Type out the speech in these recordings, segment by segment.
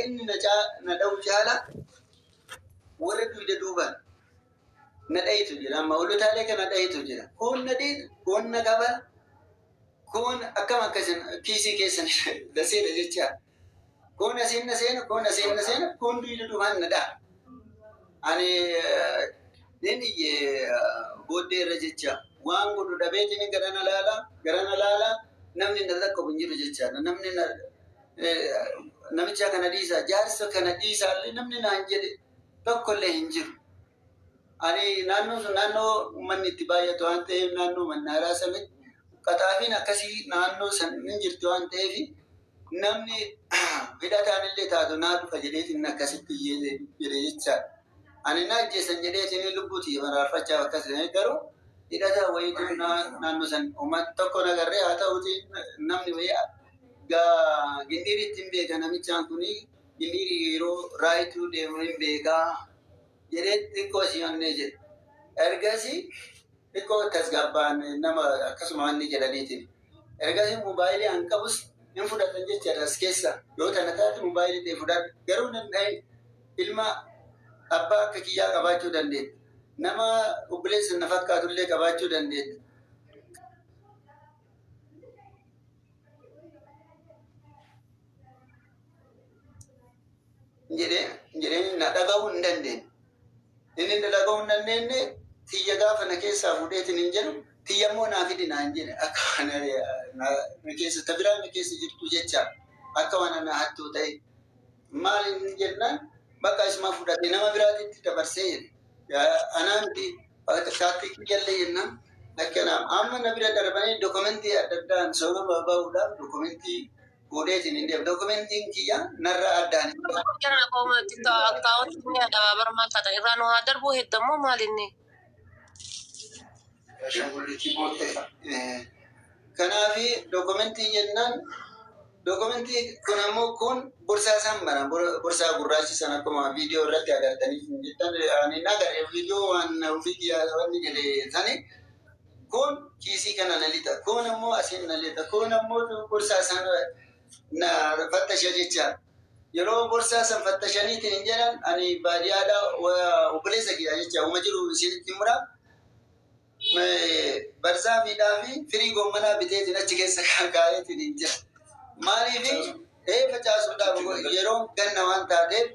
inni na dha'u caala warra duyda duubaan na dha'itu jira. Amma olutaalee kana dha'itu jira. Kun na dhiitu, kun na qaba, kun akkam akkasin kiisii keessan daseedha jechaa. Kun asiin na seena, kun asiin na seena, kun duyda duubaan na dha'a. Ani inni booddee irra jecha waan godhu dhabeetiin garana laala namni na lakkabu hin jiru jechaadha. Namicha kana dhiisaa, jaarsa kana dhiisaallee namni naan jedhe tokkollee hin jiru. Ani naannoo sun naannoo uummanni itti baay'atu waan ta'eef naannoo mannaaraa samitti qaxaafiin akkasii naannoo san hin jirtu waan ta'eef namni hidhataan illee taatu naa dhufa jedheetiin akkasitti jedhe jechaadha. Ani na ajjeesan jedheetiin lubbuutii maraarfachaa akkasii garuu hidhataa wayiitu naannoo san uummata tokko nagarree haa ta'uuti namni wayii gindiriitti hin beeka namichaan kuni gindiri yeroo raayituu deemu hin beekaa jedhee xiqqoo si onnee jedhe. Ergasii xiqqoo tasgabbaan nama akkasuma wanni jedhaniitiin. Ergasii moobaayilii an qabus hin fudhatan jechaadha as keessa. Yoo tana taate moobaayilii ta'e fudhadha. Garuu namni ilma abbaa akka kiyyaa qabaachuu dandeetta. Nama obboleessa na fakkaatullee qabaachuu dandeetta. Jedheen na dhaga'uu hin dandeenye. Inni na dhaga'uu hin dandeenye tiyya gaafa na keessaa fuudheetiin hin jedhu tiyya immoo naa fidi naan jedhe akka na keessa tabiraa na keessa jirtu jecha akka waan na hattuu ta'e maal hin jennaan bakka isuma fudhate nama biraatitti dabarsee jedhe. Anaan shaattii jallee jennaan akkanaa amma na bira darbanii dokumentii adda addaan sababa bahuudhaaf dokumentii godheetiin hin deemu. Dokumentiin kiyya narra addaan hin deemu. Kanaafi dokumentii jennaan dokumentii kun ammoo kun bursaa san bara bursaa gurraachi san akkuma viidiyoo irratti agartaniif jettan ani nagaree viidiyoo waan wanni jedhe sani kun kiisii kana na lixa kun ammoo asiin na lixa kun ammoo bursaa san na fattasha jecha yeroo bursaa san fattashaniitiin hin jedhan ani baadiyyaadha obboleessa kiyya jecha uma jiru isinitti muraa barsaa miidhaa fi firii gommanaa biteetiin achi keessa kaa'eetiin hin jira. Maaliif facaasuudhaaf yeroo ganna waan taateef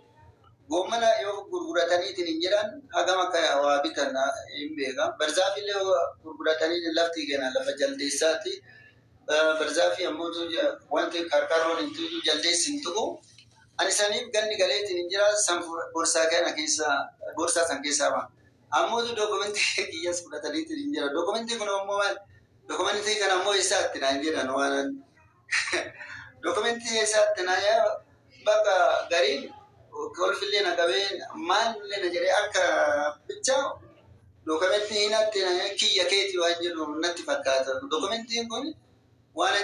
gommana yoo gurgurataniitiin hin jedhan hagam akka waa bitan hin beeka. Barzaafillee gurguratanii lafti kenna lafa jaldeessaatti. Barzaafi ammoo wanti karkarroon hin tuju jaldeessi hin tuqu. Ani saniif ganni galeetiin hin jira san borsaa kana keessa borsaa san keessaa ba'a. Ammoo dokumentii kiyyas fudhataniitiin hin jira. Dokumentii kun ammoo maal? Dokumentii kana ammoo isaatti naan jedhan waan dokumentii isaatti naan bakka gariin kolfillee na qabee maalillee na jedhee akka bichaa dokumentii hinatti kiyya keetii waan jedhu natti fakkaata. Dokumentiin kun waan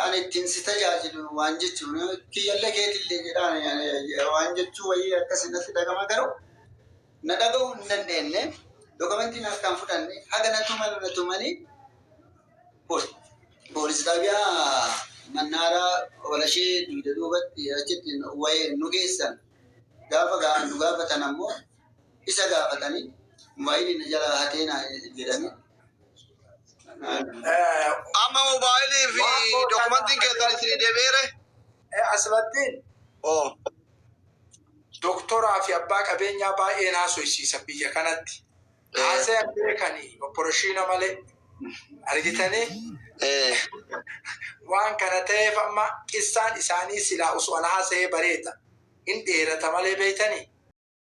ani ittiin si tajaajilu waan jechuun kiyyallee keetillee jedhaan waan jechuu wayii akkas natti dhagama garuu na dhaga'uu hin dandeenye dokumentiin akkaan fudhanne haga na tumanii poolis xaabiyaa mannaaraa walashee duyda duubatti achitti wayii nu geessan gaafa nu gaafatan ammoo isa gaafatanii mobaayilii na jala hateena jedhanii. Amma mobaayilii fi dokumentiin keessan isin deebi'eere? Asmattiin doktoraa fi abbaa qabeenyaa baay'ee naasofsiisa biyya kanatti. Haasa'an beekanii opporoshiina malee argitanii waan kana ta'eef amma qissaan isaanii silaa osoo ala haasa'ee bareeda hin dheerata malee beeytanii.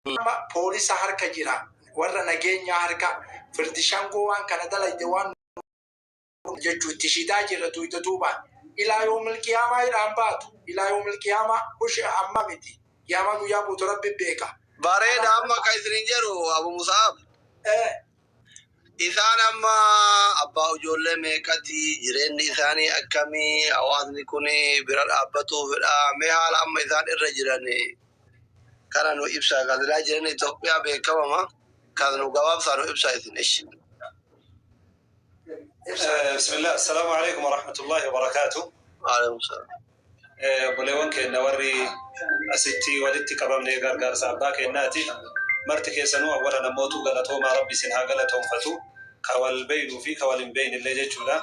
Amma poolisa harka jira warra nageenyaa harka firdishangoo waan kana dalayte waan jechuu itti shidaa jirra tuyta duubaan ilaa yoo milkiyaamaa hidhaan baatu ilaa yoo milkiyaamaa bushe amma miti yaama guyyaa buutu rabbi beeka. Bareeda amma ka isin jedhu Abu Musaab. Isaan amma abbaa ijoollee meeqati jireenyi isaanii akkamii hawaasni kun bira dhaabbatuuf fedha mee haala amma isaan irra jiran kana nu ibsa gaazilaa jireenya Itoophiyaa beekamama kan nu gabaabsaa nu ibsa isin ishi. بسم الله السلام عليكم ورحمة الله وبركاته. وعليكم السلام. buleewwan keenya warri asitti walitti qabamnee gargaarsa abbaa keenyaati. Marti keessanuu awwala namootu galatoomaa rabbi isin haa galatoomfatu. Ka wal beeynuu fi ka wal hin beeynillee jechuudha.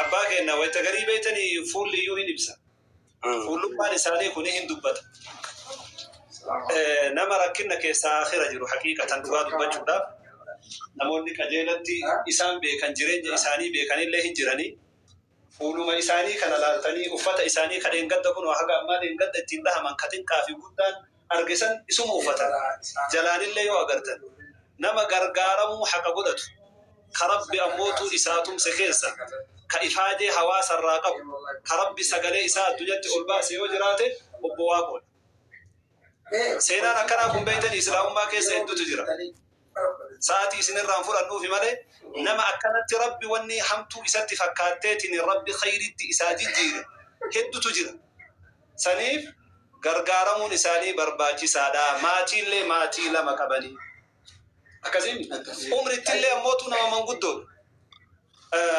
Abbaa keenya wayita garii beeytanii fuulli iyyuu hin ibsa. Fuullummaan isaanii kun hin dubbata. Nama rakkinna keessaa akhira jiru haqiiqatan dhugaa dubbachuudhaaf namoonni qajeelatti isaan beekan jireenya isaanii beekanillee hin jiranii. Fuuluma isaanii kana laaltanii uffata isaanii ka dheengadda kun haga ammaa dheengadda ittiin dhahaman ka xiqqaa fi guddaan argisan isuma uffatan. Jalaanillee yoo agartan nama gargaaramuu haqa godhatu ka rabbi ammootuu isaa tumse keessa ka ifaajee hawaasa irraa qabu ka rabbi sagalee isaa addunyatti ol baase yoo jiraate obbo Waaqoodha. Seenaan akkanaa kun beeytan islaamummaa keessa hedduutu jira. Sa'aatii isinirraan fudhannuufi malee nama akkanatti rabbi wanni hamtuu isatti fakkaatteetiin rabbi khayritti isaa jijjiire hedduutu jira. Saniif gargaaramuun isaanii barbaachisaadha. Maatiillee maatii lama qabanii. Akkasiin umrittillee ammootu nama manguddoodha.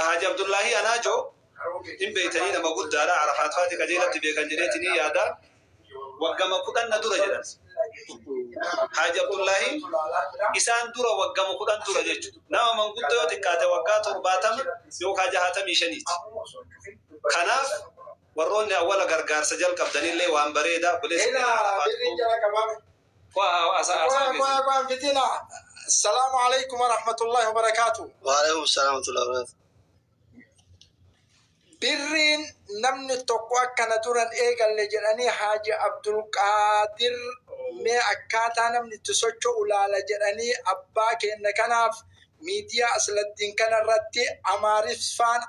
Haaji Abdullaahi Anaajoo hin beeytanii nama guddaadha. Arafaat faati qajeelatti beekan jedheetinii yaada. Waggama kudhan na dura jedhan. Haaji Abdullaahi isaan dura waggama kudhan dura jechuudha. Nama manguddoo yoo xiqqaate waggaa 70 yookaan 65. Kanaaf warroonni awwala gargaarsa jalqabdanillee waan bareedaa السلام عليكم ورحمة الله وبركاته. وعليكم السلام ورحمة الله وبركاته. برين نمن التقوى كان دوران إيجال لجراني حاج عبد القادر ما أكاتا نمن التسوچو أولا لجراني أباك إن كان ميديا أصل الدين كان رتي أمارس فان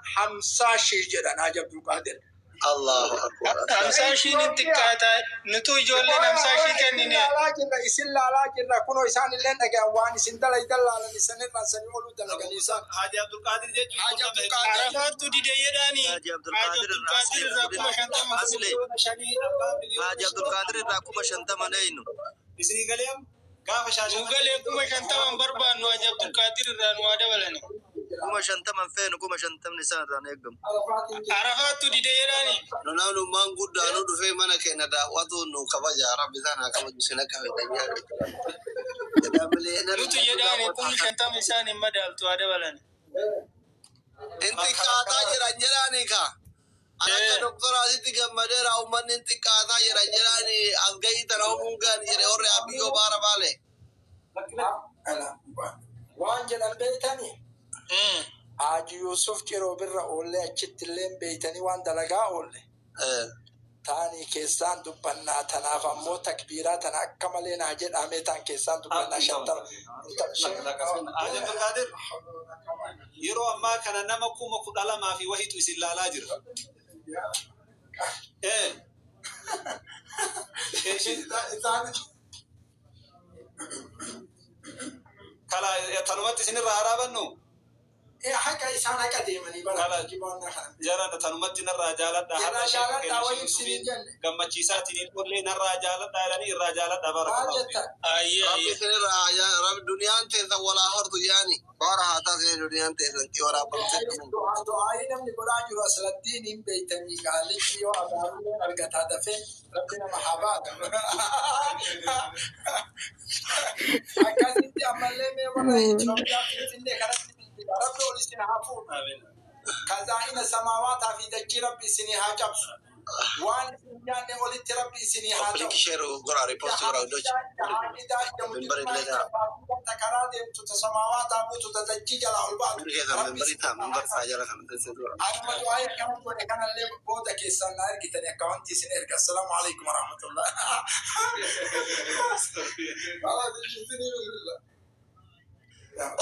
5 شجران حاج عبد القادر. الله أكبر. 5 شيء نتكاتا نتو يجولي 5 شيء كنينه. لا جل إسلا لا جل كونو إنسان اللي نجا وان سندلا يدلا على نسنة نسنة ولو دلا كنيسان. Haaji Abdul Qadir jechuun حاج عبد القادر. عرفات تودي ديداني. حاج عبد القادر الراسي. حاج عبد القادر راكوما شنتما نينو. Isinii galeem gaafa shaashii Mugalee kuma shantaman barbaannu Haaji Abdul Qaadir irraan waa dabalani. كوما شنتما فين كوما شنتما نسان رانيكم. Arafaat tudii deedaani. نحن ما نقول دانو دفع منا كنا دا واتو نو كباجا رب زانا كم جسنا كباجا. Nutu yedaani kuma shantam isaan hin madaaltu waa dabalani. Inti kata jiran ka. Anak dokter asiti gammadera umman inti kata jiran asgai tanau mungan jere orre abiyo bara bale. وان جلال بيتاني حاج يوسف جرو برا أولي أجت اللين بيتاني وان دلقا أولي تاني كيسان دبنا تنافا مو تكبيرات أنا أكملين عجل أميتان كيسان دبنا شنطر Haaji Abdul Qadir yeroo ammaa kana nama 12,000 fi wahitu isin laalaa jira. Kala tanumatti isinirraa haraabannu حكا إسان حكا ديماني بلا jara tanumatti narraa jaaladha har'a sheekha keenya Yuusufiin gammachiisaatiin illee narraa jaaladha jedhanii irraa jaaladha barakallahu. Ayye رب ayye. سنرا يا رب دنيا أنت ولا هرد يعني بارا هذا زي دنيا أنت أنت ورا بمسكين. دعائي نمني براجل أصل الدين إن بيتني قال لك يو أبارو أرجع هذا فين ربنا محبات أكاسيتي أمال لي مرة يجرب يأكل فيني كرت رب ولسنا عفو كذا إن السماوات في ذكر ربي سنها جبس وان يعني ولت ربي سنها أبليك جبس شير وقراري بوست ورا ودوش. منبر اللي ده. تكرادم تسماوات أبو تتجج على البعض كذا منبر ده منبر فاجر كم تنسدور. أنا دعائي كمان كان اللي بودك السنة كده أكاونتي سنيرك السلام عليكم ورحمة الله.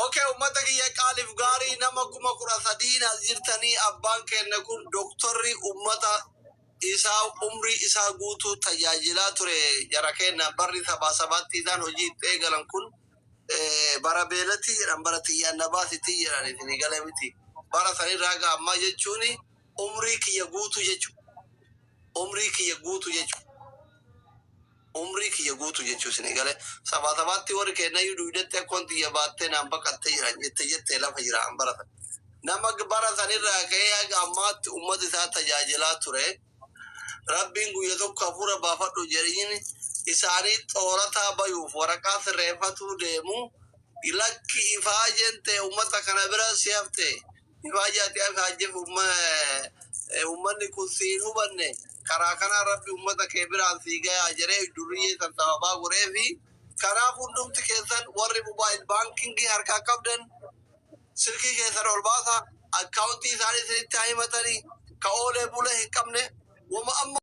Okay, ummata kiyya qaaliif gaarii nama 10,000 asirtanii abbaan keenya kun doktorri ummata isaa umrii isaa guutuu tajaajilaa ture jara keenya barri 77 isaan hojii itti eegalan kun bara beelatti jedhan bara xiyyaanna baasitti jedhan isin galee miti bara sanirraa gaa ammaa jechuun umrii kiyya guutuu jechuudha. Umrii kiyya guutuu jechuudha. Umrii kiyya guutuu jechuun isin galee 77 warri keenya iyyuu duudatti akkoon xiyya baattee naan baqattee jiran jettee lafa jira an baratan. nama bara sanirraa ka'ee haga ammaatti ummata isaa tajaajilaa ture. Rabbiin guyya tokko hafuura baafadhu jedhiin isaanii xoorataa bayuuf waraqaa sirreeffatuu deemu. Ilakki ifaa jente ummata kana bira si hafte. Ifaa jaati hajjeef ummanni kun siin hubanne karaa kana rabbi ummata kee biraan sii gayaa jedhee duriyyee san sababaa godhee fi kanaaf hundumti keessan warri mobaayil baankingii harkaa qabdan silkii keessan ol baasa akkaawuntii isaanii isinitti himatanii ka oolee bulee hin qabne wama amma